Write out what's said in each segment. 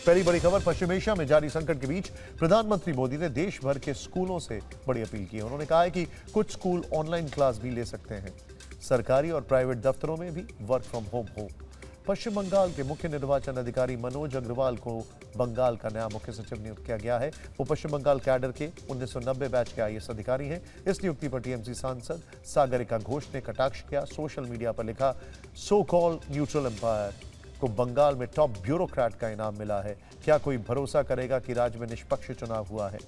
पहली बड़ी खबर, पश्चिम एशिया में जारी संकट के बीच प्रधानमंत्री मोदी ने देश भर के स्कूलों से बड़ी अपील की है। उन्होंने कहा है कि कुछ स्कूल ऑनलाइन क्लास भी ले सकते हैं। सरकारी और प्राइवेट दफ्तरों में भी वर्क फ्रॉम होम हो। पश्चिम बंगाल के मुख्य निर्वाचन अधिकारी मनोज अग्रवाल को बंगाल का नया मुख्य सचिव नियुक्त किया गया है। वो पश्चिम बंगाल कैडर के 1990 बैच के आईएएस अधिकारी हैं। इस नियुक्ति पर टीएमसी सांसद सागरिका घोष ने कटाक्ष किया। सोशल मीडिया पर लिखा, सो कॉल न्यूट्रल एम्पायर को बंगाल में टॉप ब्यूरोक्रेट का इनाम मिला है। क्या कोई भरोसा करेगा कि राज्य में निष्पक्ष चुनाव हुआ है?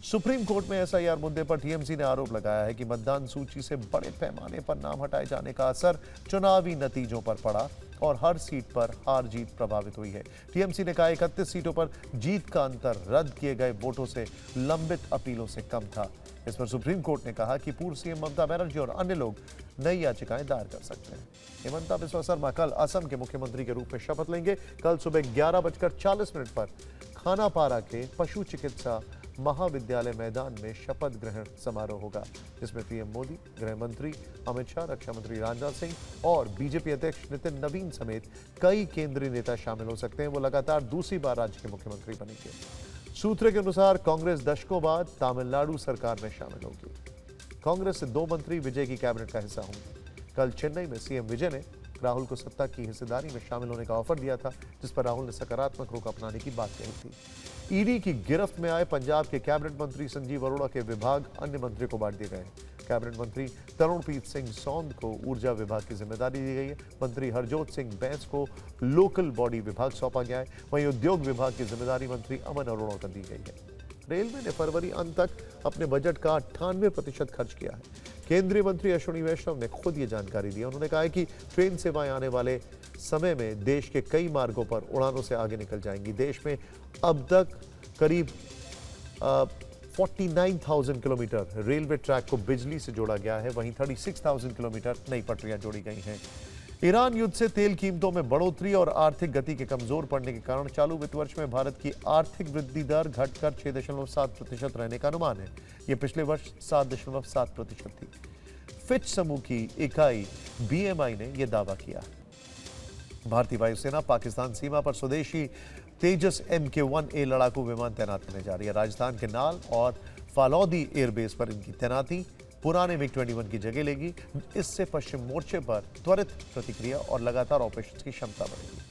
सुप्रीम कोर्ट में एसआईआर मुद्दे पर टीएमसी ने आरोप लगाया है कि मतदान सूची से बड़े पैमाने पर नाम हटाए जाने का असर चुनावी नतीजों पर पड़ा और हर सीट पर हार जीत प्रभावित हुई है। टीएमसी ने कहा 31 सीटों पर जीत का अंतर रद्द किए गए वोटों से लंबित अपीलों से कम था। इस पर सुप्रीम कोर्ट ने कहा कि पूर्व सीएम ममता बनर्जी और अन्य लोग नई याचिकाएं दायर कर सकते हैं। हेमंता बिस्वा शर्मा कल असम के मुख्यमंत्री के रूप में शपथ लेंगे। कल सुबह 11:40 पर खानापारा के पशु चिकित्सा महाविद्यालय मैदान में शपथ ग्रहण समारोह होगा, जिसमें पीएम मोदी, गृह मंत्री अमित शाह, रक्षा मंत्री राजनाथ सिंह और बीजेपी अध्यक्ष नितिन नवीन समेत कई केंद्रीय नेता शामिल हो सकते हैं। वो लगातार दूसरी बार राज्य के मुख्यमंत्री बनेंगे। सूत्र के अनुसार कांग्रेस दशकों बाद तमिलनाडु सरकार में शामिल होगी। कांग्रेस से 2 मंत्री विजय की कैबिनेट का हिस्सा होंगे। कल चेन्नई में सीएम विजय ने राहुल को सत्ता की हिस्सेदारी में शामिल होने का ऑफर दिया था, जिस पर राहुल ने सकारात्मक रुख अपनाने की बात कही थी। ईडी की गिरफ्त में आए पंजाब के कैबिनेट मंत्री संजीव अरोड़ा के विभाग अन्य मंत्री को बांट दिए गए। कैबिनेट मंत्री तरुणप्रीत सिंह सौंद को ऊर्जा विभाग की जिम्मेदारी दी गई है। मंत्री हरजोत सिंह बैंस को लोकल बॉडी विभाग सौंपा गया है। वहीं उद्योग विभाग की जिम्मेदारी मंत्री अमन अरोड़ा को दी गई है। रेलवे ने फरवरी अंत तक अपने बजट का 98% खर्च किया है। केंद्रीय मंत्री अश्विनी वैष्णव ने खुद ये जानकारी दी। उन्होंने कहा है कि ट्रेन सेवाएं आने वाले समय में देश के कई मार्गों पर उड़ानों से आगे निकल जाएंगी। देश में अब तक करीब 49,000 किलोमीटर रेलवे ट्रैक को बिजली से जोड़ा गया है। वहीं 36,000 किलोमीटर नई पटरियां जोड़ी गई हैं। ईरान युद्ध से तेल कीमतों में बढ़ोतरी और आर्थिक गति के कमजोर पड़ने के कारण चालू वित्त वर्ष में भारत की आर्थिक वृद्धि दर घटकर 6.7% रहने का अनुमान है। यह पिछले वर्ष 7.7% थी। फिच समूह की इकाई बीएमआई ने यह दावा किया। भारतीय वायुसेना पाकिस्तान सीमा पर स्वदेशी तेजस MK-1A लड़ाकू विमान तैनात करने जा रही है। राजस्थान के नाल और फालौदी एयरबेस पर इनकी तैनाती पुराने MiG-21 की जगह लेगी। इससे पश्चिम मोर्चे पर त्वरित प्रतिक्रिया और लगातार ऑपरेशन की क्षमता बढ़ेगी।